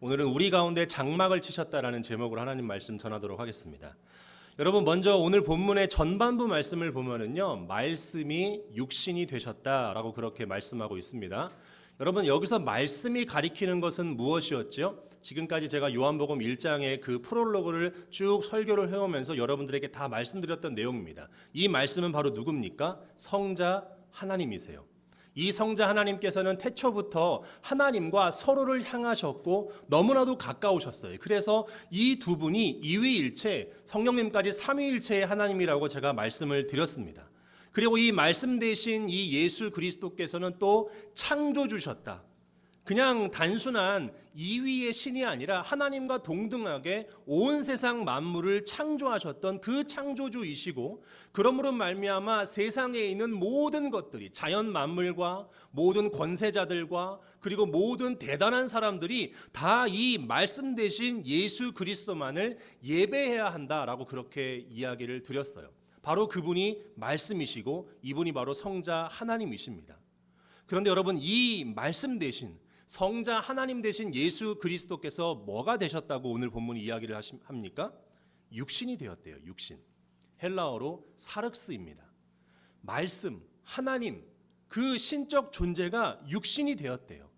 오늘은 우리 가운데 장막을 치셨다라는 제목으로 하나님 말씀 전하도록 하겠습니다. 여러분, 먼저 오늘 본문의 전반부 말씀을 보면은요, 말씀이 육신이 되셨다라고 그렇게 말씀하고 있습니다. 여러분, 여기서 말씀이 가리키는 것은 무엇이었죠? 지금까지 제가 요한복음 1장의 그 프롤로그를 쭉 설교를 해오면서 여러분들에게 다 말씀드렸던 내용입니다. 이 말씀은 바로 누굽니까? 성자 하나님이세요. 이 성자 하나님께서는 태초부터 하나님과 서로를 향하셨고 너무나도 가까우셨어요. 그래서 이 두 분이 이위일체, 성령님까지 삼위일체의 하나님이라고 제가 말씀을 드렸습니다. 그리고 이 말씀 대신 이 예수 그리스도께서는 또 창조주셨다. 그냥 단순한 이위의 신이 아니라 하나님과 동등하게 온 세상 만물을 창조하셨던 그 창조주이시고, 그러므로 말미암아 세상에 있는 모든 것들이, 자연 만물과 모든 권세자들과 그리고 모든 대단한 사람들이 다 이 말씀 대신 예수 그리스도만을 예배해야 한다라고 그렇게 이야기를 드렸어요. 바로 그분이 말씀이시고 이분이 바로 성자 하나님이십니다. 그런데 여러분, 이 말씀 대신 성자 하나님 대신 예수 그리스도께서 뭐가 되셨다고 오늘 본문이 이야기를 합니까? 육신이 되었대요. 육신. 헬라어로 사륵스입니다. 말씀, 하나님, 그 신적 존재가 육신이 되었대요.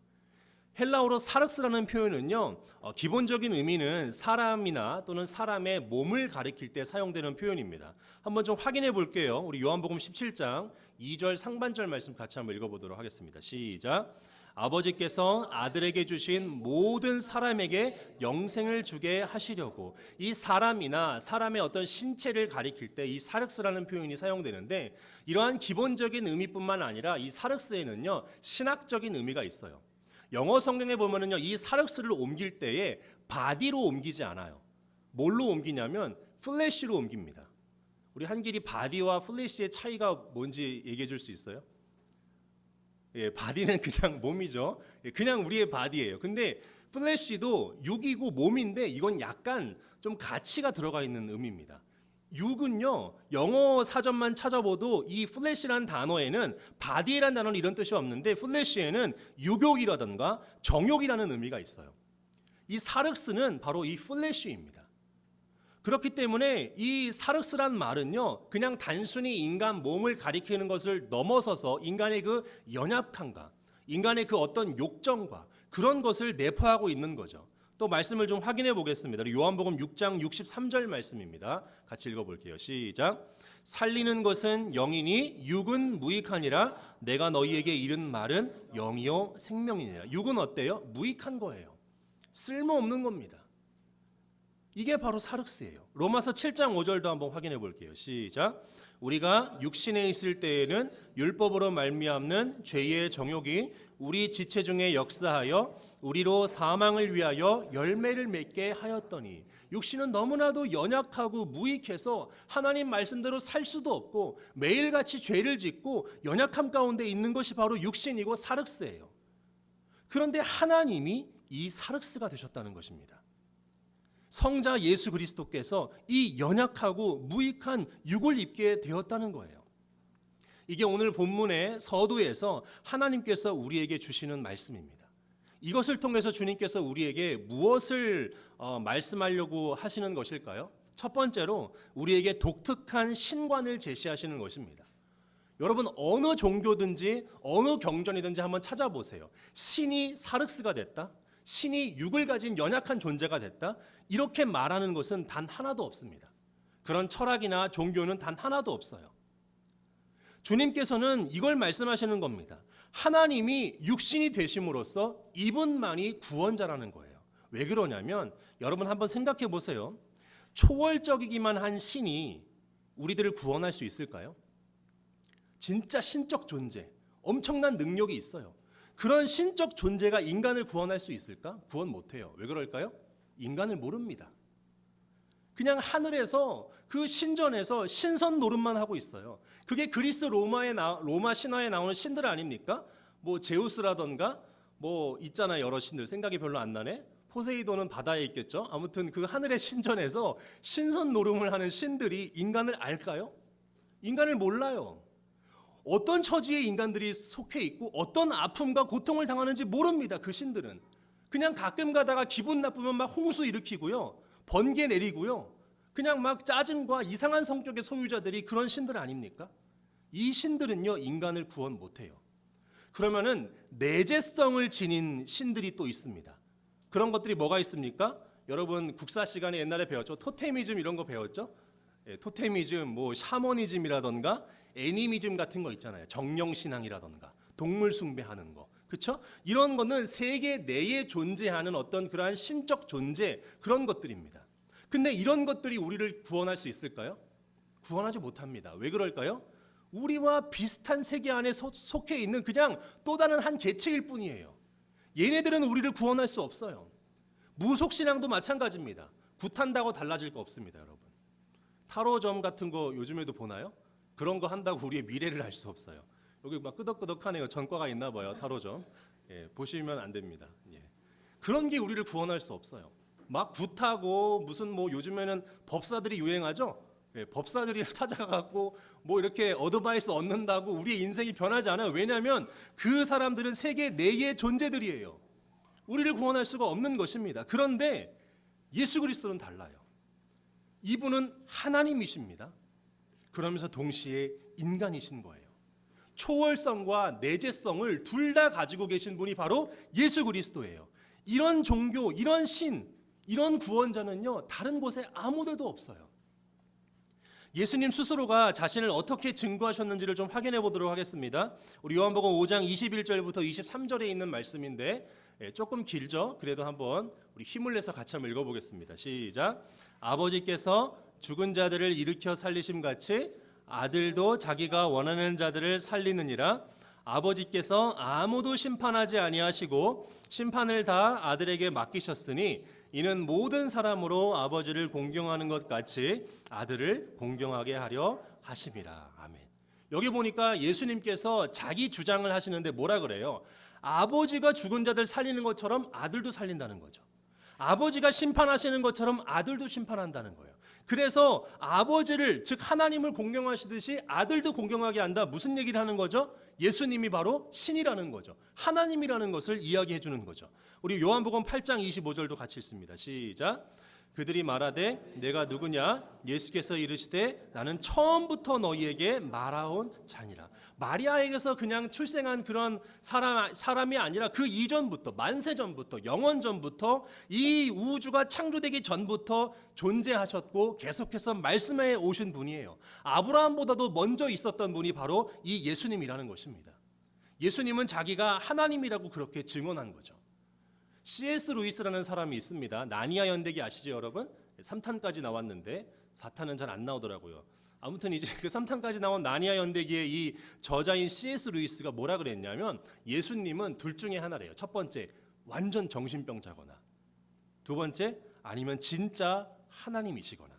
헬라어로 사륵스라는 표현은요, 기본적인 의미는 사람이나 또는 사람의 몸을 가리킬 때 사용되는 표현입니다. 한번 좀 확인해 볼게요. 우리 요한복음 17장 2절 상반절 말씀 같이 한번 읽어보도록 하겠습니다. 시작. 아버지께서 아들에게 주신 모든 사람에게 영생을 주게 하시려고. 이 사람이나 사람의 어떤 신체를 가리킬 때 이 사륵스라는 표현이 사용되는데, 이러한 기본적인 의미뿐만 아니라 이 사륵스에는요, 신학적인 의미가 있어요. 영어 성경에 보면은요, 이 사륵스를 옮길 때에 바디로 옮기지 않아요. 뭘로 옮기냐면 플래시로 옮깁니다. 우리 한길이 바디와 플래시의 차이가 뭔지 얘기해 줄 수 있어요? 예, 바디는 그냥 몸이죠. 예, 그냥 우리의 바디예요. 근데 플래시도 육이고 몸인데 이건 약간 좀 가치가 들어가 있는 의미입니다. 육은요, 영어 사전만 찾아봐도 이 플래시라는 단어에는, 바디라는 단어는 이런 뜻이 없는데 플래시에는 유욕이라든가 정욕이라는 의미가 있어요. 이 사륵스는 바로 이 플래시입니다. 그렇기 때문에 이 사륵스란 말은요, 그냥 단순히 인간 몸을 가리키는 것을 넘어서서 인간의 그 연약함과 인간의 그 어떤 욕정과 그런 것을 내포하고 있는 거죠. 또 말씀을 좀 확인해 보겠습니다. 요한복음 6장 63절 말씀입니다. 같이 읽어볼게요. 시작. 살리는 것은 영이니 육은 무익하니라. 내가 너희에게 이른 말은 영이요 생명이니라. 육은 어때요? 무익한 거예요. 쓸모없는 겁니다. 이게 바로 사륵스예요. 로마서 7장 5절도 한번 확인해 볼게요. 시작. 우리가 육신에 있을 때에는 율법으로 말미암는 죄의 정욕이 우리 지체 중에 역사하여 우리로 사망을 위하여 열매를 맺게 하였더니. 육신은 너무나도 연약하고 무익해서 하나님 말씀대로 살 수도 없고 매일같이 죄를 짓고 연약함 가운데 있는 것이 바로 육신이고 사륵스예요. 그런데 하나님이 이 사륵스가 되셨다는 것입니다. 성자 예수 그리스도께서 이 연약하고 무익한 육을 입게 되었다는 거예요. 이게 오늘 본문의 서두에서 하나님께서 우리에게 주시는 말씀입니다. 이것을 통해서 주님께서 우리에게 무엇을 말씀하려고 하시는 것일까요? 첫 번째로 우리에게 독특한 신관을 제시하시는 것입니다. 여러분, 어느 종교든지 어느 경전이든지 한번 찾아보세요. 신이 사륵스가 됐다, 신이 육을 가진 연약한 존재가 됐다, 이렇게 말하는 것은 단 하나도 없습니다. 그런 철학이나 종교는 단 하나도 없어요. 주님께서는 이걸 말씀하시는 겁니다. 하나님이 육신이 되심으로써 이분만이 구원자라는 거예요. 왜 그러냐면, 여러분 한번 생각해 보세요. 초월적이기만 한 신이 우리들을 구원할 수 있을까요? 진짜 신적 존재, 엄청난 능력이 있어요. 그런 신적 존재가 인간을 구원할 수 있을까? 구원 못해요. 왜 그럴까요? 인간을 모릅니다. 그냥 하늘에서 그 신전에서 신선 노릇만 하고 있어요. 그게 그리스 로마 신화에 나오는 신들 아닙니까? 뭐 제우스라던가 뭐 있잖아요, 여러 신들. 생각이 별로 안 나네. 포세이돈은 바다에 있겠죠. 아무튼 그 하늘의 신전에서 신선 노름을 하는 신들이 인간을 알까요? 인간을 몰라요. 어떤 처지에 인간들이 속해 있고 어떤 아픔과 고통을 당하는지 모릅니다. 그 신들은 그냥 가끔 가다가 기분 나쁘면 막 홍수 일으키고요, 번개 내리고요, 그냥 막 짜증과 이상한 성격의 소유자들이 그런 신들 아닙니까? 이 신들은요, 인간을 구원 못해요. 그러면은 내재성을 지닌 신들이 또 있습니다. 그런 것들이 뭐가 있습니까? 여러분 국사 시간에 옛날에 배웠죠. 토테미즘 이런 거 배웠죠? 예, 토테미즘, 뭐 샤머니즘이라던가 애니미즘 같은 거 있잖아요. 정령신앙이라던가 동물 숭배하는 거, 그렇죠? 이런 거는 세계 내에 존재하는 어떤 그러한 신적 존재, 그런 것들입니다. 근데 이런 것들이 우리를 구원할 수 있을까요? 구원하지 못합니다. 왜 그럴까요? 우리와 비슷한 세계 안에 속해 있는 그냥 또 다른 한 개체일 뿐이에요. 얘네들은 우리를 구원할 수 없어요. 무속신앙도 마찬가지입니다. 굿한다고 달라질 거 없습니다, 여러분. 타로점 같은 거 요즘에도 보나요? 그런 거 한다고 우리의 미래를 알 수 없어요. 여기 막 끄덕끄덕하네요. 전과가 있나 봐요, 타로점. 예, 보시면 안 됩니다. 예. 그런 게 우리를 구원할 수 없어요. 막 굿하고 무슨 뭐 요즘에는 법사들이 유행하죠? 예, 법사들이 찾아가고 뭐 이렇게 어드바이스 얻는다고 우리의 인생이 변하지 않아요. 왜냐하면 그 사람들은 세계 내의 존재들이에요. 우리를 구원할 수가 없는 것입니다. 그런데 예수 그리스도는 달라요. 이분은 하나님이십니다. 그러면서 동시에 인간이신 거예요. 초월성과 내재성을 둘 다 가지고 계신 분이 바로 예수 그리스도예요. 이런 종교, 이런 신, 이런 구원자는요, 다른 곳에 아무데도 없어요. 예수님 스스로가 자신을 어떻게 증거하셨는지를 좀 확인해 보도록 하겠습니다. 우리 요한복음 5장 21절부터 23절에 있는 말씀인데 조금 길죠? 그래도 한번 우리 힘을 내서 같이 한번 읽어보겠습니다. 시작. 아버지께서 죽은 자들을 일으켜 살리심 같이 아들도 자기가 원하는 자들을 살리느니라. 아버지께서 아무도 심판하지 아니하시고 심판을 다 아들에게 맡기셨으니 이는 모든 사람으로 아버지를 공경하는 것 같이 아들을 공경하게 하려 하심이라. 아멘. 여기 보니까 예수님께서 자기 주장을 하시는데 뭐라 그래요? 아버지가 죽은 자들 살리는 것처럼 아들도 살린다는 거죠. 아버지가 심판하시는 것처럼 아들도 심판한다는 거예요. 그래서 아버지를, 즉 하나님을 공경하시듯이 아들도 공경하게 한다. 무슨 얘기를 하는 거죠? 예수님이 바로 신이라는 거죠. 하나님이라는 것을 이야기해 주는 거죠. 우리 요한복음 8장 25절도 같이 읽습니다. 시작. 그들이 말하되 내가 누구냐? 예수께서 이르시되 나는 처음부터 너희에게 말하온 자니라. 마리아에게서 그냥 출생한 그런 사람이 아니라 그 이전부터, 만세 전부터, 영원 전부터, 이 우주가 창조되기 전부터 존재하셨고 계속해서 말씀해 오신 분이에요. 아브라함보다도 먼저 있었던 분이 바로 이 예수님이라는 것입니다. 예수님은 자기가 하나님이라고 그렇게 증언한 거죠. C.S. 루이스라는 사람이 있습니다. 나니아 연대기 아시죠, 여러분? 3탄까지 나왔는데 4탄은 잘 안 나오더라고요. 아무튼 이제 그 3탄까지 나온 나니아 연대기의 이 저자인 C.S. 루이스가 뭐라 그랬냐면 예수님은 둘 중에 하나래요. 첫 번째, 완전 정신병자거나, 두 번째, 아니면 진짜 하나님이시거나.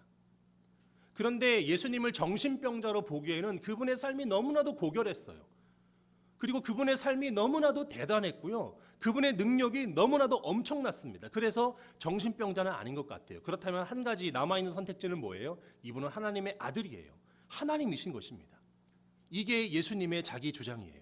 그런데 예수님을 정신병자로 보기에는 그분의 삶이 너무나도 고결했어요. 그리고 그분의 삶이 너무나도 대단했고요. 그분의 능력이 너무나도 엄청났습니다. 그래서 정신병자는 아닌 것 같아요. 그렇다면 한 가지 남아있는 선택지는 뭐예요? 이분은 하나님의 아들이에요. 하나님이신 것입니다. 이게 예수님의 자기 주장이에요.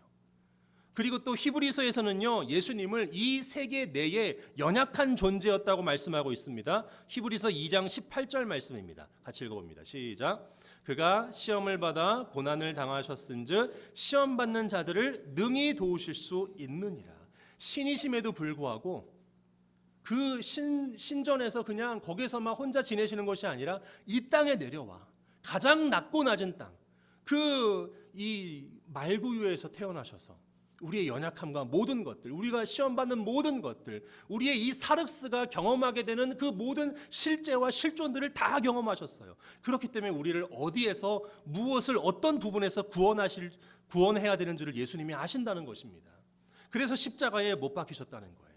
그리고 또 히브리서에서는요, 예수님을 이 세계 내에 연약한 존재였다고 말씀하고 있습니다. 히브리서 2장 18절 말씀입니다. 같이 읽어봅니다. 시작. 그가 시험을 받아 고난을 당하셨은즉 시험 받는 자들을 능히 도우실 수 있느니라. 신이심에도 불구하고 그 신전에서 그냥 거기서만 혼자 지내시는 것이 아니라 이 땅에 내려와 가장 낮고 낮은 땅, 그 이 말구유에서 태어나셔서 우리의 연약함과 모든 것들, 우리가 시험받는 모든 것들, 우리의 이 사륵스가 경험하게 되는 그 모든 실제와 실존들을 다 경험하셨어요. 그렇기 때문에 우리를 어디에서 무엇을 어떤 부분에서 구원해야 되는 줄을 예수님이 아신다는 것입니다. 그래서 십자가에 못 박히셨다는 거예요.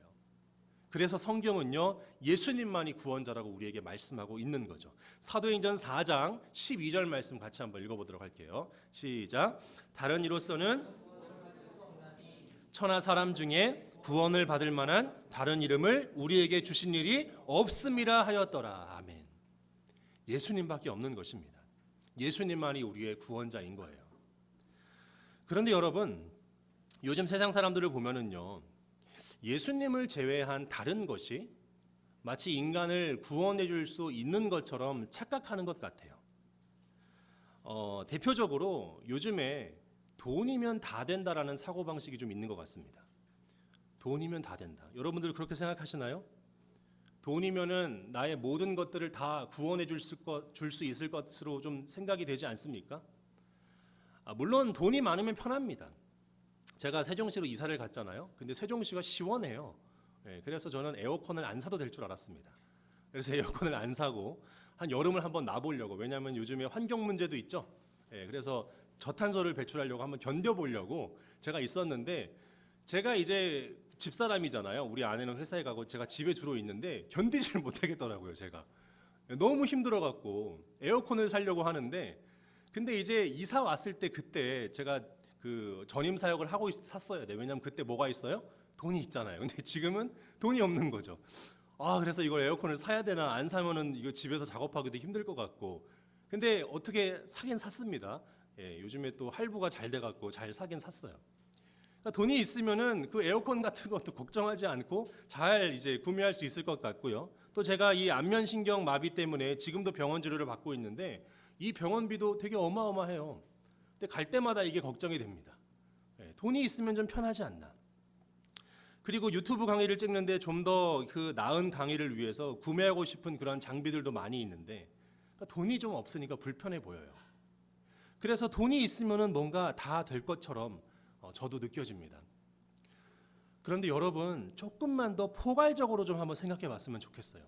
그래서 성경은요, 예수님만이 구원자라고 우리에게 말씀하고 있는 거죠. 사도행전 4장 12절 말씀 같이 한번 읽어보도록 할게요. 시작. 다른 이로서는 천하 사람 중에 구원을 받을 만한 다른 이름을 우리에게 주신 일이 없음이라 하였더라. 아멘. 예수님밖에 없는 것입니다. 예수님만이 우리의 구원자인 거예요. 그런데 여러분, 요즘 세상 사람들을 보면은요, 예수님을 제외한 다른 것이 마치 인간을 구원해 줄 수 있는 것처럼 착각하는 것 같아요. 대표적으로 요즘에 돈이면 다 된다라는 사고방식이 좀 있는 것 같습니다. 돈이면 다 된다. 여러분들 그렇게 생각하시나요? 돈이면은 나의 모든 것들을 다 구원해 줄 수 있을 것으로 좀 생각이 되지 않습니까? 물론 돈이 많으면 편합니다. 제가 세종시로 이사를 갔잖아요. 근데 세종시가 시원해요. 그래서 저는 에어컨을 안 사도 될 줄 알았습니다. 그래서 에어컨을 안 사고 한 여름을 한번 놔보려고. 왜냐하면 요즘에 환경 문제도 있죠. 그래서 저탄소를 배출하려고 한번 견뎌보려고 제가 있었는데, 제가 이제 집사람이잖아요. 우리 아내는 회사에 가고 제가 집에 주로 있는데 견디지를 못하겠더라고요. 제가 너무 힘들어갖고 에어컨을 사려고 하는데, 근데 이제 이사 왔을 때 그때 제가 그 전임 사역을 하고 샀어야 돼. 왜냐하면 그때 뭐가 있어요? 돈이 있잖아요. 근데 지금은 돈이 없는 거죠. 그래서 이걸 에어컨을 사야 되나, 안 사면은 이거 집에서 작업하기도 힘들 것 같고. 근데 어떻게 사긴 샀습니다. 요즘에 또 할부가 잘 돼갖고 잘 사긴 샀어요. 그러니까 돈이 있으면은 그 에어컨 같은 것도 걱정하지 않고 잘 이제 구매할 수 있을 것 같고요. 또 제가 이 안면신경 마비 때문에 지금도 병원 치료를 받고 있는데 이 병원비도 되게 어마어마해요. 근데 갈 때마다 이게 걱정이 됩니다. 돈이 있으면 좀 편하지 않나. 그리고 유튜브 강의를 찍는데 좀 더 그 나은 강의를 위해서 구매하고 싶은 그런 장비들도 많이 있는데, 그러니까 돈이 좀 없으니까 불편해 보여요. 그래서 돈이 있으면은 뭔가 다 될 것처럼 저도 느껴집니다. 그런데 여러분, 조금만 더 포괄적으로 좀 한번 생각해 봤으면 좋겠어요.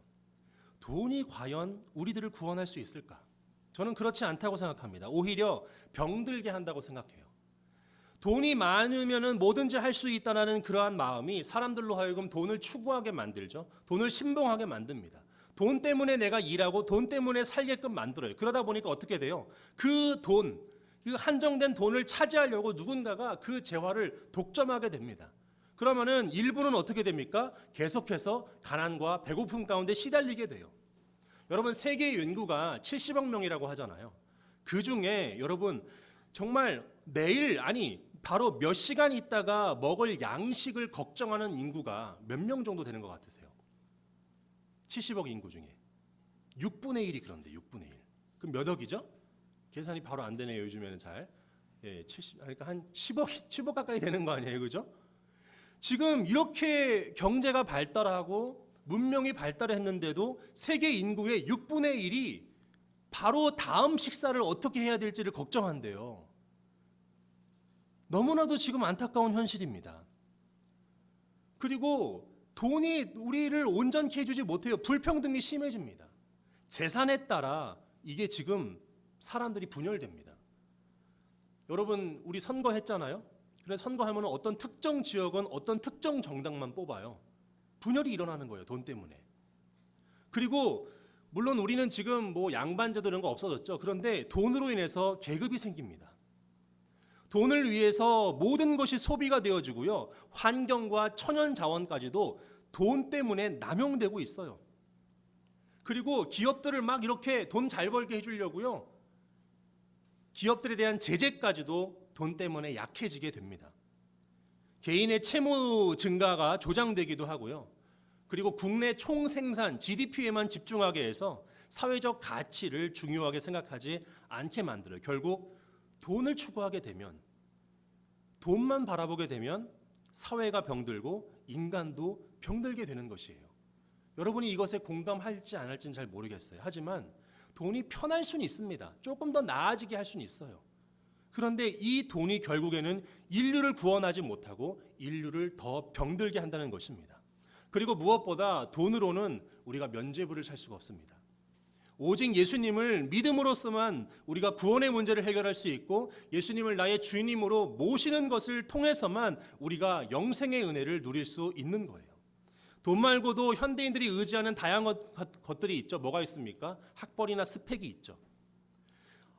돈이 과연 우리들을 구원할 수 있을까? 저는 그렇지 않다고 생각합니다. 오히려 병들게 한다고 생각해요. 돈이 많으면은 뭐든지 할 수 있다라는 그러한 마음이 사람들로 하여금 돈을 추구하게 만들죠. 돈을 신봉하게 만듭니다. 돈 때문에 내가 일하고 돈 때문에 살게끔 만들어요. 그러다 보니까 어떻게 돼요? 그 한정된 돈을 차지하려고 누군가가 그 재화를 독점하게 됩니다. 그러면은 일부는 어떻게 됩니까? 계속해서 가난과 배고픔 가운데 시달리게 돼요. 여러분, 세계 인구가 70억 명이라고 하잖아요. 그 중에 여러분 정말 매일, 바로 몇 시간 있다가 먹을 양식을 걱정하는 인구가 몇 명 정도 되는 것 같으세요? 70억 인구 중에 6분의 1이 그런데 6분의 1. 그럼 몇 억이죠? 계산이 바로 안 되네요. 요즘에는 잘. 70, 그러니까 한 10억 가까이 되는 거 아니에요, 그죠? 지금 이렇게 경제가 발달하고 문명이 발달했는데도 세계 인구의 6분의 1이 바로 다음 식사를 어떻게 해야 될지를 걱정한대요. 너무나도 지금 안타까운 현실입니다. 그리고 돈이 우리를 온전케 해주지 못해요. 불평등이 심해집니다. 재산에 따라 이게 지금 사람들이 분열됩니다. 여러분, 우리 선거했잖아요. 그래서 선거하면 어떤 특정 지역은 어떤 특정 정당만 뽑아요. 분열이 일어나는 거예요. 돈 때문에. 그리고 물론 우리는 지금 뭐 양반제도 이런 거 없어졌죠. 그런데 돈으로 인해서 계급이 생깁니다. 돈을 위해서 모든 것이 소비가 되어지고요. 환경과 천연 자원까지도 돈 때문에 남용되고 있어요. 그리고 기업들을 막 이렇게 돈 잘 벌게 해주려고요. 기업들에 대한 제재까지도 돈 때문에 약해지게 됩니다. 개인의 채무 증가가 조장되기도 하고요. 그리고 국내 총생산 GDP에만 집중하게 해서 사회적 가치를 중요하게 생각하지 않게 만들어요. 결국 돈을 추구하게 되면, 돈만 바라보게 되면 사회가 병들고 인간도 병들게 되는 것이에요. 여러분이 이것에 공감할지 안 할지는 잘 모르겠어요. 하지만 돈이 편할 수는 있습니다. 조금 더 나아지게 할 수는 있어요. 그런데 이 돈이 결국에는 인류를 구원하지 못하고 인류를 더 병들게 한다는 것입니다. 그리고 무엇보다 돈으로는 우리가 면죄부를 살 수가 없습니다. 오직 예수님을 믿음으로써만 우리가 구원의 문제를 해결할 수 있고, 예수님을 나의 주님으로 모시는 것을 통해서만 우리가 영생의 은혜를 누릴 수 있는 거예요. 돈 말고도 현대인들이 의지하는 다양한 것들이 있죠. 뭐가 있습니까? 학벌이나 스펙이 있죠.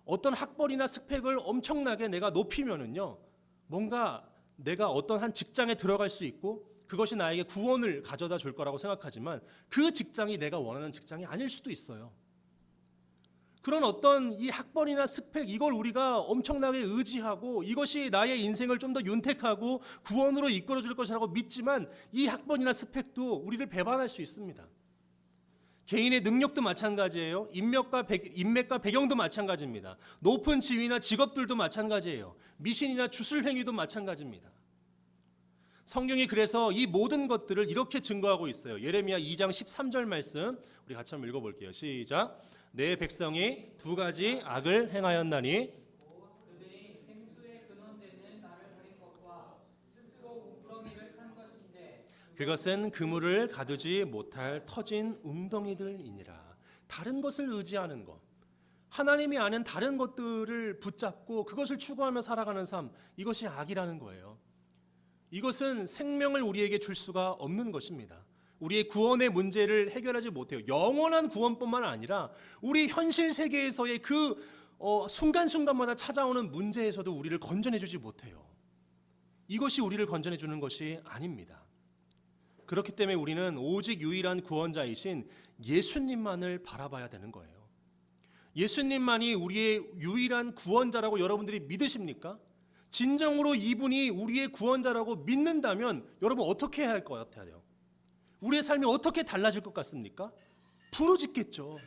어떤 학벌이나 스펙을 엄청나게 내가 높이면은요, 뭔가 내가 어떤 한 직장에 들어갈 수 있고 그것이 나에게 구원을 가져다 줄 거라고 생각하지만 그 직장이 내가 원하는 직장이 아닐 수도 있어요. 그런 어떤 이 학벌이나 스펙 이걸 우리가 엄청나게 의지하고 이것이 나의 인생을 좀 더 윤택하고 구원으로 이끌어 줄 것이라고 믿지만 이 학벌이나 스펙도 우리를 배반할 수 있습니다. 개인의 능력도 마찬가지예요. 인맥과 배경도 마찬가지입니다. 높은 지위나 직업들도 마찬가지예요. 미신이나 주술 행위도 마찬가지입니다. 성경이 그래서 이 모든 것들을 이렇게 증거하고 있어요. 예레미야 2장 13절 말씀 우리 같이 한번 읽어볼게요. 시작. 내 백성이 두 가지 악을 행하였나니 그들이 생수의 근원되는 나를 버린 것과 스스로 웅덩이를 판 것인데 그것은 그물을 가두지 못할 터진 웅덩이들이니라. 다른 것을 의지하는 것, 하나님이 아는 다른 것들을 붙잡고 그것을 추구하며 살아가는 삶, 이것이 악이라는 거예요. 이것은 생명을 우리에게 줄 수가 없는 것입니다. 우리의 구원의 문제를 해결하지 못해요. 영원한 구원뿐만 아니라 우리 현실 세계에서의 그 순간순간마다 찾아오는 문제에서도 우리를 건져내 주지 못해요. 이것이 우리를 건져내 주는 것이 아닙니다. 그렇기 때문에 우리는 오직 유일한 구원자이신 예수님만을 바라봐야 되는 거예요. 예수님만이 우리의 유일한 구원자라고 여러분들이 믿으십니까? 진정으로 이분이 우리의 구원자라고 믿는다면 여러분 어떻게 해야 할 것 같아요? 우리의 삶이 어떻게 달라질 것 같습니까? 부르짖겠죠.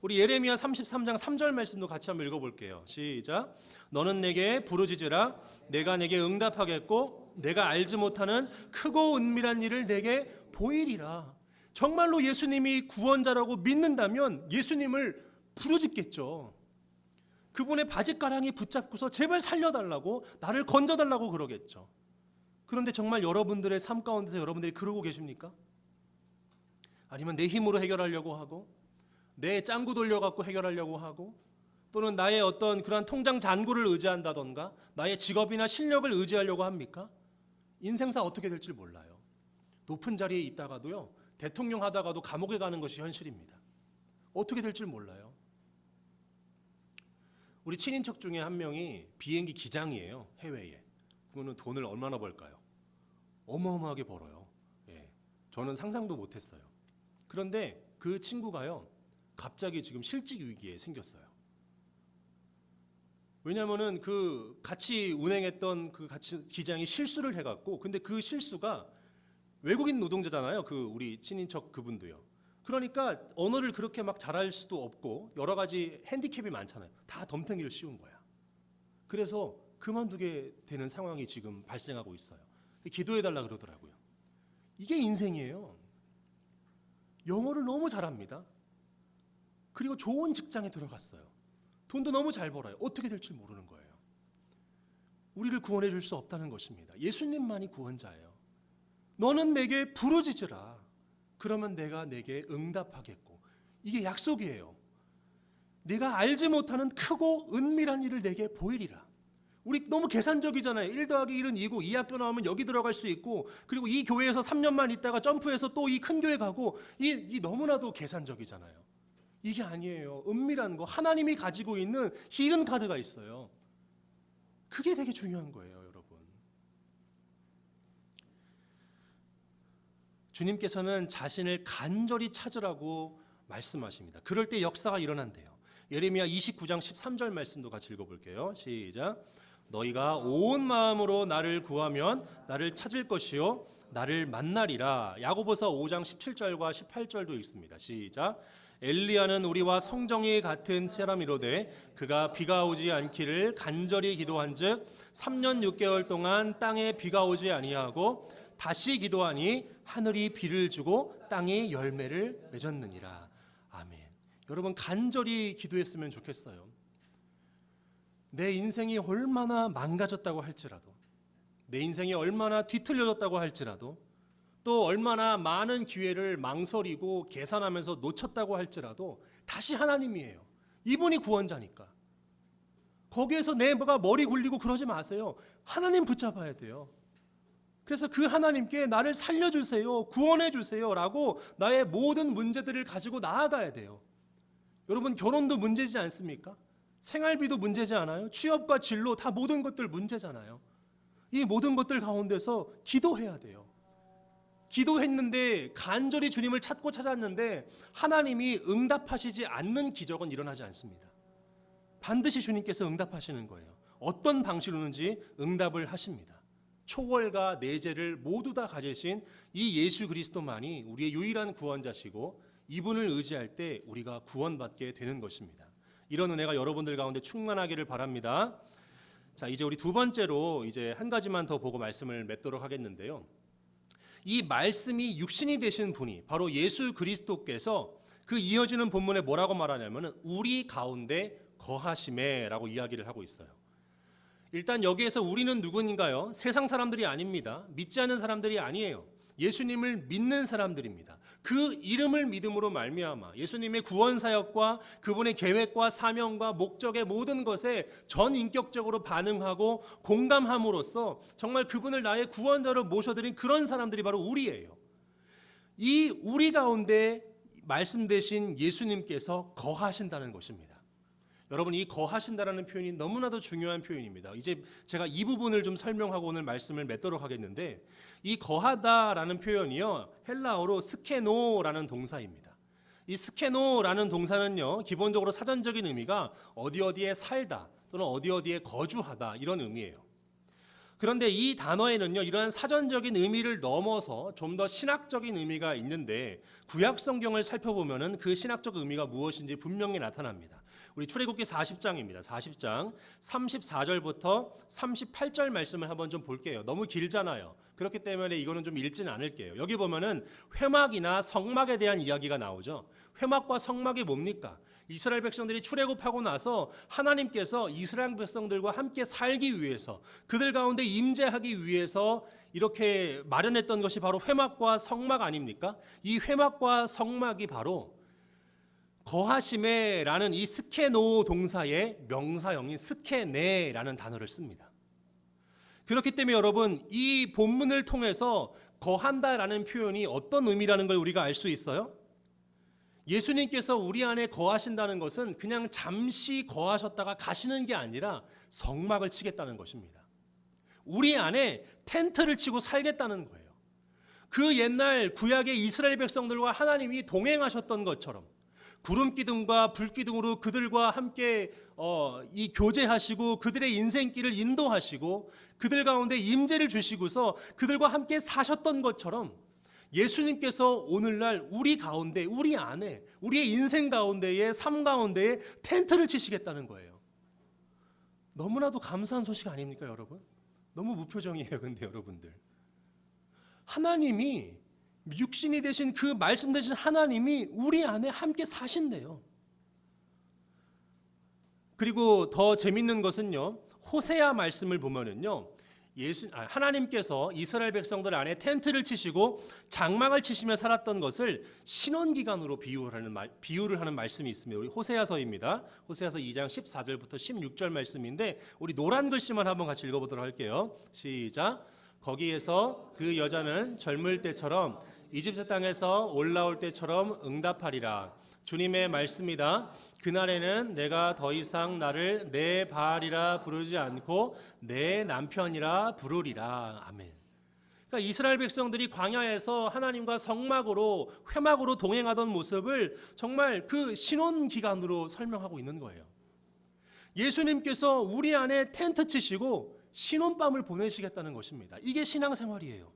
우리 예레미야 33장 3절 말씀도 같이 한번 읽어볼게요. 시작. 너는 내게 부르짖으라. 내가 내게 응답하겠고 내가 알지 못하는 크고 은밀한 일을 내게 보이리라. 정말로 예수님이 구원자라고 믿는다면 예수님을 부르짖겠죠. 그분의 바짓가랑이 붙잡고서 제발 살려달라고, 나를 건져달라고 그러겠죠. 그런데 정말 여러분들의 삶 가운데서 여러분들이 그러고 계십니까? 아니면 내 힘으로 해결하려고 하고, 내 짱구 돌려갖고 해결하려고 하고, 또는 나의 어떤 그러한 통장 잔고를 의지한다던가 나의 직업이나 실력을 의지하려고 합니까? 인생사 어떻게 될지 몰라요. 높은 자리에 있다가도요, 대통령 하다가도 감옥에 가는 것이 현실입니다. 어떻게 될지 몰라요. 우리 친인척 중에 한 명이 비행기 기장이에요. 해외에. 그분은 돈을 얼마나 벌까요? 어마어마하게 벌어요. 예, 저는 상상도 못했어요. 그런데 그 친구가요, 갑자기 지금 실직 위기에 생겼어요. 왜냐하면은 그 같이 운행했던 그 같이 기장이 실수를 해갖고, 근데 그 실수가 외국인 노동자잖아요. 그 우리 친인척 그분도요. 그러니까 언어를 그렇게 막 잘할 수도 없고 여러 가지 핸디캡이 많잖아요. 다 덤탱이를 씌운 거야. 그래서 그만두게 되는 상황이 지금 발생하고 있어요. 기도해달라 그러더라고요. 이게 인생이에요. 영어를 너무 잘합니다. 그리고 좋은 직장에 들어갔어요. 돈도 너무 잘 벌어요. 어떻게 될지 모르는 거예요. 우리를 구원해 줄 수 없다는 것입니다. 예수님만이 구원자예요. 너는 내게 부르짖으라. 그러면 내가 내게 응답하겠고, 이게 약속이에요. 내가 알지 못하는 크고 은밀한 일을 내게 보이리라. 우리 너무 계산적이잖아요. 1 더하기 1은 2고 이 학교 나오면 여기 들어갈 수 있고, 그리고 이 교회에서 3년만 있다가 점프해서 또 이 큰 교회 가고, 이 너무나도 계산적이잖아요. 이게 아니에요. 은밀한 거, 하나님이 가지고 있는 히든 카드가 있어요. 그게 되게 중요한 거예요, 여러분. 주님께서는 자신을 간절히 찾으라고 말씀하십니다. 그럴 때 역사가 일어난대요. 예레미야 29장 13절 말씀도 같이 읽어볼게요. 시작. 너희가 온 마음으로 나를 구하면 나를 찾을 것이요 나를 만나리라. 야고보서 5장 17절과 18절도 있습니다. 시작. 엘리야는 우리와 성정이 같은 사람이로되 그가 비가 오지 않기를 간절히 기도한즉 3년 6개월 동안 땅에 비가 오지 아니하고 다시 기도하니 하늘이 비를 주고 땅이 열매를 맺었느니라. 아멘. 여러분 간절히 기도했으면 좋겠어요. 내 인생이 얼마나 망가졌다고 할지라도, 내 인생이 얼마나 뒤틀려졌다고 할지라도, 또 얼마나 많은 기회를 망설이고 계산하면서 놓쳤다고 할지라도 다시 하나님이에요. 이분이 구원자니까. 거기에서 내가 머리 굴리고 그러지 마세요. 하나님 붙잡아야 돼요. 그래서 그 하나님께 나를 살려주세요, 구원해주세요 라고 나의 모든 문제들을 가지고 나아가야 돼요. 여러분 결혼도 문제지 않습니까? 생활비도 문제지 않아요? 취업과 진로 다 모든 것들 문제잖아요. 이 모든 것들 가운데서 기도해야 돼요. 기도했는데 간절히 주님을 찾았는데 하나님이 응답하시지 않는 기적은 일어나지 않습니다. 반드시 주님께서 응답하시는 거예요. 어떤 방식으로는지 응답을 하십니다. 초월과 내재를 모두 다 가지신 이 예수 그리스도만이 우리의 유일한 구원자시고 이분을 의지할 때 우리가 구원받게 되는 것입니다. 이런 은혜가 여러분들 가운데 충만하기를 바랍니다. 자, 이제 우리 두 번째로 이제 한 가지만 더 보고 말씀을 맺도록 하겠는데요. 이 말씀이 육신이 되신 분이 바로 예수 그리스도께서 그 이어지는 본문에 뭐라고 말하냐면은 우리 가운데 거하심에라고 이야기를 하고 있어요. 일단 여기에서 우리는 누구인가요? 세상 사람들이 아닙니다. 믿지 않는 사람들이 아니에요. 예수님을 믿는 사람들입니다. 그 이름을 믿음으로 말미암아 예수님의 구원 사역과 그분의 계획과 사명과 목적의 모든 것에 전인격적으로 반응하고 공감함으로써 정말 그분을 나의 구원자로 모셔드린 그런 사람들이 바로 우리예요. 이 우리 가운데 말씀되신 예수님께서 거하신다는 것입니다. 여러분, 이 거하신다라는 표현이 너무나도 중요한 표현입니다. 이제 제가 이 부분을 좀 설명하고 오늘 말씀을 맺도록 하겠는데, 이 거하다라는 표현이요, 헬라어로 스케노라는 동사입니다. 이 스케노라는 동사는요, 기본적으로 사전적인 의미가 어디에 살다 또는 어디에 거주하다 이런 의미예요. 그런데 이 단어에는요, 이러한 사전적인 의미를 넘어서 좀 더 신학적인 의미가 있는데, 구약 성경을 살펴보면은 그 신학적 의미가 무엇인지 분명히 나타납니다. 우리 출애굽기 40장입니다. 40장 34절부터 38절 말씀을 한번 좀 볼게요. 너무 길잖아요. 그렇기 때문에 이거는 좀 읽지는 않을게요. 여기 보면은 회막이나 성막에 대한 이야기가 나오죠. 회막과 성막이 뭡니까? 이스라엘 백성들이 출애굽하고 나서 하나님께서 이스라엘 백성들과 함께 살기 위해서, 그들 가운데 임재하기 위해서 이렇게 마련했던 것이 바로 회막과 성막 아닙니까? 이 회막과 성막이 바로 거하심에라는 이 스케노 동사의 명사형인 스케네라는 단어를 씁니다. 그렇기 때문에 여러분, 이 본문을 통해서 거한다라는 표현이 어떤 의미라는 걸 우리가 알 수 있어요? 예수님께서 우리 안에 거하신다는 것은 그냥 잠시 거하셨다가 가시는 게 아니라 성막을 치겠다는 것입니다. 우리 안에 텐트를 치고 살겠다는 거예요. 그 옛날 구약의 이스라엘 백성들과 하나님이 동행하셨던 것처럼 구름 기둥과 불 기둥으로 그들과 함께 이 교제하시고 그들의 인생길을 인도하시고 그들 가운데 임재를 주시고서 그들과 함께 사셨던 것처럼 예수님께서 오늘날 우리 가운데, 우리 안에, 우리의 인생 가운데에, 삶 가운데에 텐트를 치시겠다는 거예요. 너무나도 감사한 소식 아닙니까, 여러분? 너무 무표정이에요, 근데 여러분들. 하나님이 육신이 되신 그 말씀 되신 하나님이 우리 안에 함께 사신대요. 그리고 더 재밌는 것은요, 호세아 말씀을 보면은요, 하나님께서 이스라엘 백성들 안에 텐트를 치시고 장막을 치시며 살았던 것을 신혼기간으로 비유를 하는 말씀이 있습니다. 우리 호세아서입니다. 호세아서 2장 14절부터 16절 말씀인데 우리 노란 글씨만 한번 같이 읽어보도록 할게요. 시작. 거기에서 그 여자는 젊을 때처럼 이집트 땅에서 올라올 때처럼 응답하리라. 주님의 말씀이다. 그날에는 내가 더 이상 나를 내 바알이라 부르지 않고 내 남편이라 부르리라. 아멘. 그러니까 이스라엘 백성들이 광야에서 하나님과 성막으로 회막으로 동행하던 모습을 정말 그 신혼 기간으로 설명하고 있는 거예요. 예수님께서 우리 안에 텐트 치시고 신혼밤을 보내시겠다는 것입니다. 이게 신앙생활이에요.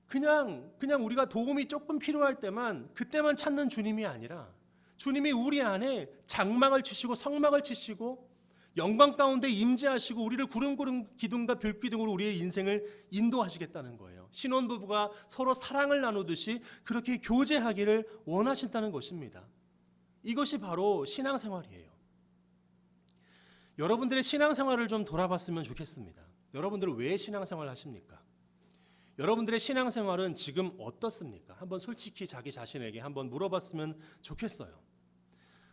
그냥 우리가 도움이 조금 필요할 때만 그때만 찾는 주님이 아니라 주님이 우리 안에 장막을 치시고 성막을 치시고 영광 가운데 임재하시고 우리를 구름 기둥과 별 기둥으로 우리의 인생을 인도하시겠다는 거예요. 신혼부부가 서로 사랑을 나누듯이 그렇게 교제하기를 원하신다는 것입니다. 이것이 바로 신앙생활이에요. 여러분들의 신앙생활을 좀 돌아봤으면 좋겠습니다. 여러분들은 왜 신앙생활을 하십니까? 여러분들의 신앙생활은 지금 어떻습니까? 한번 솔직히 자기 자신에게 한번 물어봤으면 좋겠어요.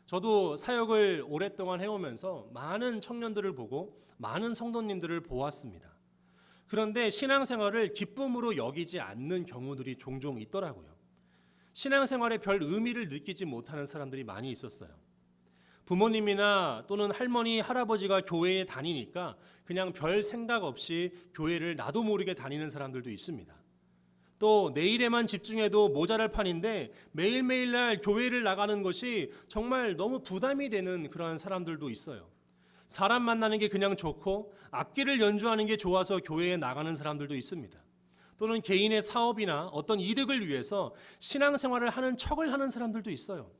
저도 사역을 오랫동안 해오면서 많은 청년들을 보고 많은 성도님들을 보았습니다. 그런데 신앙생활을 기쁨으로 여기지 않는 경우들이 종종 있더라고요. 신앙생활에 별 의미를 느끼지 못하는 사람들이 많이 있었어요. 부모님이나 또는 할머니, 할아버지가 교회에 다니니까 그냥 별 생각 없이 교회를 나도 모르게 다니는 사람들도 있습니다. 또 내일에만 집중해도 모자랄 판인데 매일매일날 교회를 나가는 것이 정말 너무 부담이 되는 그러한 사람들도 있어요. 사람 만나는 게 그냥 좋고 악기를 연주하는 게 좋아서 교회에 나가는 사람들도 있습니다. 또는 개인의 사업이나 어떤 이득을 위해서 신앙생활을 하는 척을 하는 사람들도 있어요.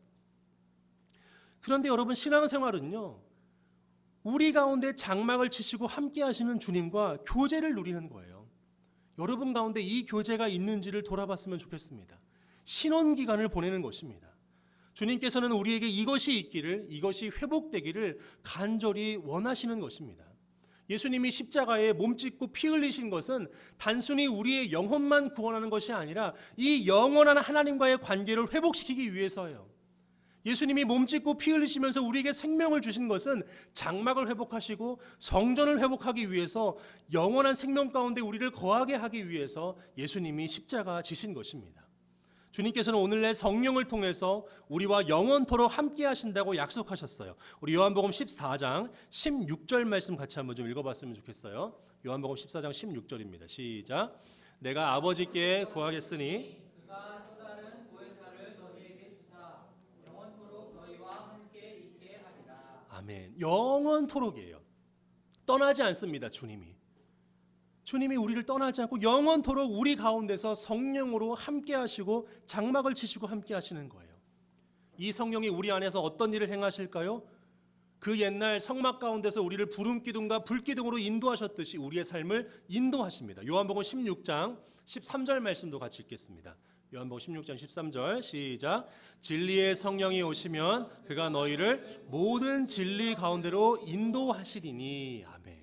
그런데 여러분, 신앙생활은요, 우리 가운데 장막을 치시고 함께 하시는 주님과 교제를 누리는 거예요. 여러분 가운데 이 교제가 있는지를 돌아봤으면 좋겠습니다. 신혼기간을 보내는 것입니다. 주님께서는 우리에게 이것이 있기를, 이것이 회복되기를 간절히 원하시는 것입니다. 예수님이 십자가에 몸짓고 피 흘리신 것은 단순히 우리의 영혼만 구원하는 것이 아니라 이 영원한 하나님과의 관계를 회복시키기 위해서예요. 예수님이 몸짓고 피 흘리시면서 우리에게 생명을 주신 것은 장막을 회복하시고 성전을 회복하기 위해서 영원한 생명 가운데 우리를 거하게 하기 위해서 예수님이 십자가 지신 것입니다. 주님께서는 오늘날 성령을 통해서 우리와 영원토록 함께 하신다고 약속하셨어요. 우리 요한복음 14장 16절 말씀 같이 한번 좀 읽어봤으면 좋겠어요. 요한복음 14장 16절입니다. 시작. 내가 아버지께 구하겠으니 그가 또 다른 보혜사를 너희에게 주사 영원토록 너희와 함께 있게 하리라. 아멘. 영원토록이에요. 떠나지 않습니다. 주님이 우리를 떠나지 않고 영원토록 우리 가운데서 성령으로 함께 하시고 장막을 치시고 함께 하시는 거예요. 이 성령이 우리 안에서 어떤 일을 행하실까요? 그 옛날 성막 가운데서 우리를 부름기둥과 불기둥으로 인도하셨듯이 우리의 삶을 인도하십니다. 요한복음 16장 13절 말씀도 같이 읽겠습니다. 요한복음 16장 13절 시작. 진리의 성령이 오시면 그가 너희를 모든 진리 가운데로 인도하시리니. 아멘.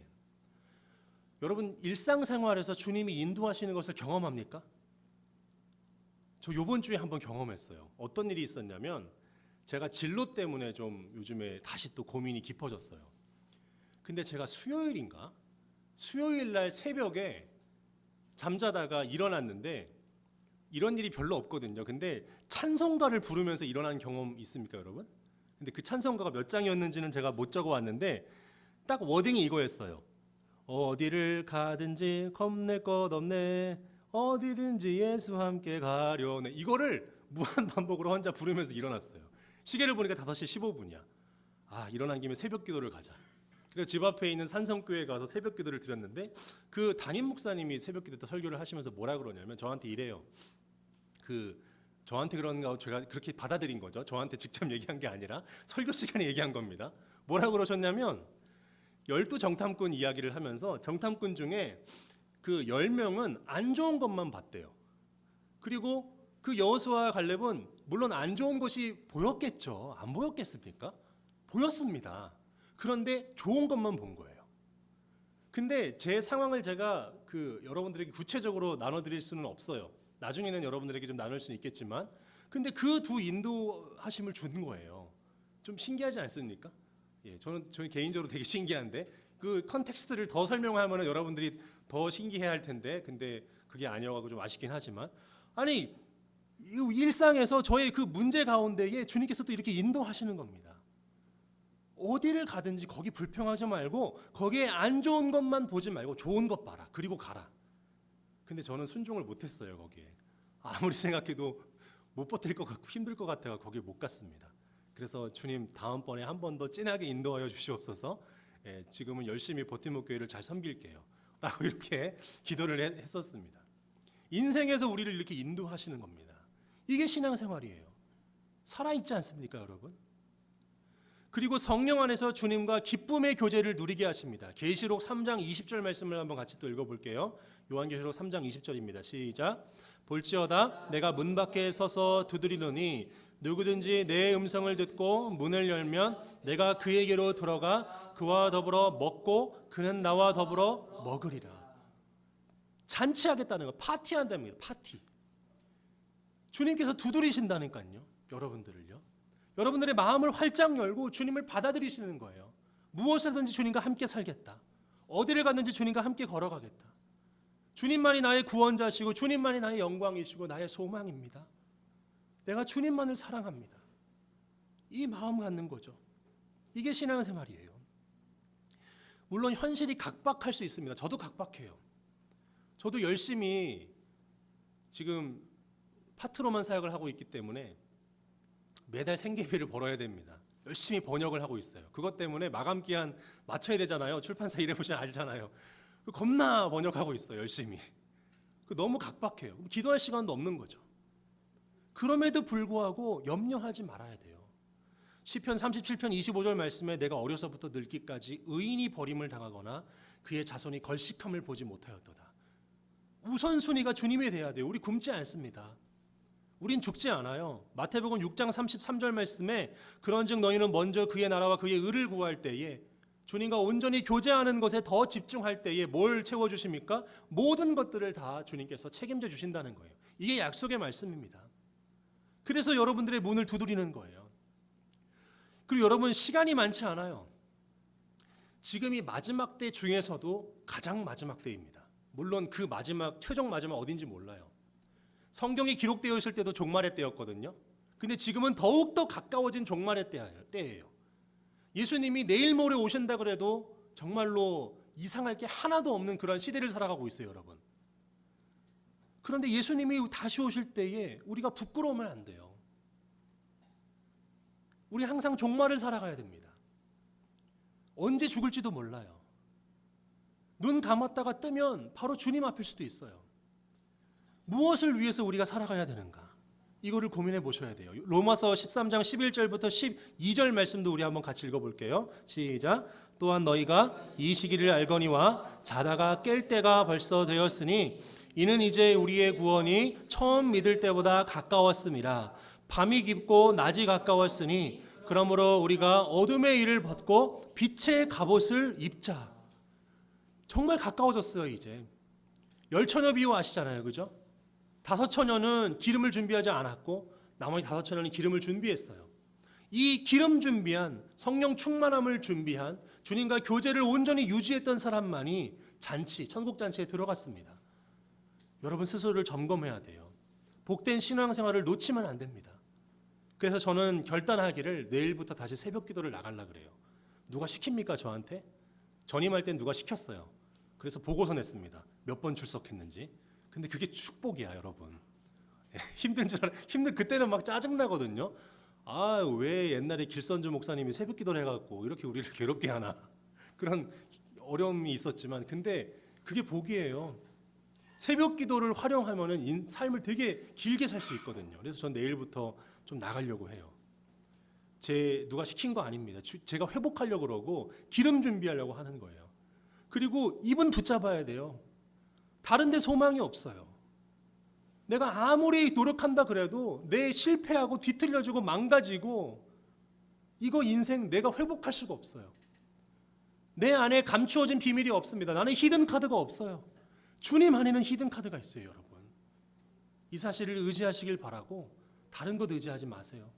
여러분, 일상생활에서 주님이 인도하시는 것을 경험합니까? 저 이번 주에 한번 경험했어요. 어떤 일이 있었냐면 제가 진로 때문에 좀 요즘에 다시 또 고민이 깊어졌어요. 근데 제가 수요일 날 새벽에 잠자다가 일어났는데 이런 일이 별로 없거든요. 근데 찬송가를 부르면서 일어난 경험 있습니까, 여러분? 근데 그 찬송가가 몇 장이었는지는 제가 못 적어 왔는데 딱 워딩이 이거였어요. 어디를 가든지 겁낼 것 없네, 어디든지 예수 함께 가려네. 이거를 무한 반복으로 혼자 부르면서 일어났어요. 시계를 보니까 5시 15분이야. 아, 일어난 김에 새벽 기도를 가자. 그래서 집 앞에 있는 산성교회에 가서 새벽 기도를 드렸는데 그 담임 목사님이 새벽 기도 때 설교를 하시면서 뭐라 그러냐면 저한테 이래요. 저한테 그런 거 제가 그렇게 받아들인 거죠. 저한테 직접 얘기한 게 아니라 설교 시간에 얘기한 겁니다. 뭐라 그러셨냐면 12정탐꾼 이야기를 하면서 정탐꾼 중에 그 10명은 안 좋은 것만 봤대요. 그리고 그 여호수아와 갈렙은 물론 안 좋은 것이 보였겠죠. 안 보였겠습니까? 보였습니다. 그런데 좋은 것만 본 거예요. 근데 제 상황을 제가 여러분들에게 구체적으로 나눠드릴 수는 없어요. 나중에는 여러분들에게 좀 나눌 수는 있겠지만, 근데 그 두 인도하심을 준 거예요. 좀 신기하지 않습니까? 예, 저는 개인적으로 되게 신기한데 그 컨텍스트를 더 설명하면 여러분들이 더 신기해할 텐데, 근데 그게 아니어가지고 좀 아쉽긴 하지만, 아니 이 일상에서 저의 그 문제 가운데에 주님께서 또 이렇게 인도하시는 겁니다. 어디를 가든지 거기 불평하지 말고 거기에 안 좋은 것만 보지 말고 좋은 것 봐라. 그리고 가라. 근데 저는 순종을 못했어요. 거기에 아무리 생각해도 못 버틸 것 같고 힘들 것 같아서 거기에 못 갔습니다. 그래서 주님 다음번에 한 번 더 진하게 인도하여 주시옵소서. 예, 지금은 열심히 버팀목 교회를 잘 섬길게요 라고 이렇게 기도를 했었습니다. 인생에서 우리를 이렇게 인도하시는 겁니다. 이게 신앙생활이에요. 살아있지 않습니까, 여러분? 그리고 성령 안에서 주님과 기쁨의 교제를 누리게 하십니다. 계시록 3장 20절 말씀을 한번 같이 또 읽어볼게요. 요한계시록 3장 20절입니다. 시작. 볼지어다 내가 문 밖에 서서 두드리노니 누구든지 내 음성을 듣고 문을 열면 내가 그에게로 들어가 그와 더불어 먹고 그는 나와 더불어 먹으리라. 잔치하겠다는 거, 파티한답니다. 파티. 주님께서 두드리신다니까요. 여러분들을요. 여러분들의 마음을 활짝 열고 주님을 받아들이시는 거예요. 무엇을 든지 주님과 함께 살겠다. 어디를 갔는지 주님과 함께 걸어가겠다. 주님만이 나의 구원자시고 주님만이 나의 영광이시고 나의 소망입니다. 내가 주님만을 사랑합니다. 이 마음 갖는 거죠. 이게 신앙생활이에요. 물론 현실이 각박할 수 있습니다. 저도 각박해요. 저도 열심히 지금 파트로만 사역을 하고 있기 때문에 매달 생계비를 벌어야 됩니다. 열심히 번역을 하고 있어요. 그것 때문에 마감 기한 맞춰야 되잖아요. 출판사 일해보시면 알잖아요. 겁나 번역하고 있어요. 열심히. 너무 각박해요. 기도할 시간도 없는 거죠. 그럼에도 불구하고 염려하지 말아야 돼요. 시편 37편 25절 말씀에 내가 어려서부터 늙기까지 의인이 버림을 당하거나 그의 자손이 걸식함을 보지 못하였도다. 우선순위가 주님이 돼야 돼요. 우리 굶지 않습니다. 우린 죽지 않아요. 마태복음 6장 33절 말씀에 그런즉 너희는 먼저 그의 나라와 그의 의를 구할 때에 주님과 온전히 교제하는 것에 더 집중할 때에 뭘 채워주십니까? 모든 것들을 다 주님께서 책임져 주신다는 거예요. 이게 약속의 말씀입니다. 그래서 여러분들의 문을 두드리는 거예요. 그리고 여러분 시간이 많지 않아요. 지금이 마지막 때 중에서도 가장 마지막 때입니다. 물론 그 마지막 최종 마지막 어딘지 몰라요. 성경이 기록되어 있을 때도 종말의 때였거든요. 근데 지금은 더욱더 가까워진 종말의 때예요. 예수님이 내일 모레 오신다 그래도 정말로 이상할 게 하나도 없는 그런 시대를 살아가고 있어요, 여러분. 그런데 예수님이 다시 오실 때에 우리가 부끄러우면 안 돼요. 우리 항상 종말을 살아가야 됩니다. 언제 죽을지도 몰라요. 눈 감았다가 뜨면 바로 주님 앞일 수도 있어요. 무엇을 위해서 우리가 살아가야 되는가? 이거를 고민해 보셔야 돼요. 로마서 13장 11절부터 12절 말씀도 우리 한번 같이 읽어볼게요. 시작. 또한 너희가 이 시기를 알거니와 자다가 깰 때가 벌써 되었으니 이는 이제 우리의 구원이 처음 믿을 때보다 가까웠음이라. 밤이 깊고 낮이 가까웠으니 그러므로 우리가 어둠의 일을 벗고 빛의 갑옷을 입자. 정말 가까워졌어요. 이제 열처녀 비유 아시잖아요, 그죠? 5처녀는 기름을 준비하지 않았고 나머지 5처녀는 기름을 준비했어요. 이 기름 준비한 성령 충만함을 준비한 주님과 교제를 온전히 유지했던 사람만이 잔치, 천국 잔치에 들어갔습니다. 여러분 스스로를 점검해야 돼요. 복된 신앙생활을 놓치면 안 됩니다. 그래서 저는 결단하기를 내일부터 다시 새벽 기도를 나가려고 그래요. 누가 시킵니까 저한테? 전임할 땐 누가 시켰어요. 그래서 보고서 냈습니다. 몇 번 출석했는지. 근데 그게 축복이야, 여러분. 힘든 줄 알아. 그때는 막 짜증 나거든요. 아, 왜 옛날에 길선주 목사님이 새벽 기도를 해갖고 이렇게 우리를 괴롭게 하나. 그런 어려움이 있었지만, 근데 그게 복이에요. 새벽 기도를 활용하면은 삶을 되게 길게 살 수 있거든요. 그래서 전 내일부터 좀 나가려고 해요. 누가 시킨 거 아닙니다. 제가 회복하려고 그러고 기름 준비하려고 하는 거예요. 그리고 입은 붙잡아야 돼요. 다른 데 소망이 없어요. 내가 아무리 노력한다 그래도 내 실패하고 뒤틀려지고 망가지고 이거 인생 내가 회복할 수가 없어요. 내 안에 감추어진 비밀이 없습니다. 나는 히든 카드가 없어요. 주님 안에는 히든 카드가 있어요, 여러분. 이 사실을 의지하시길 바라고 다른 것 의지하지 마세요.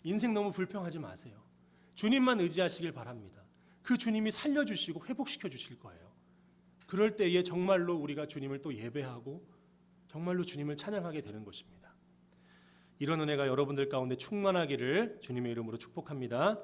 인생 너무 불평하지 마세요. 주님만 의지하시길 바랍니다. 그 주님이 살려주시고 회복시켜 주실 거예요. 그럴 때에 정말로 우리가 주님을 또 예배하고 정말로 주님을 찬양하게 되는 것입니다. 이런 은혜가 여러분들 가운데 충만하기를 주님의 이름으로 축복합니다.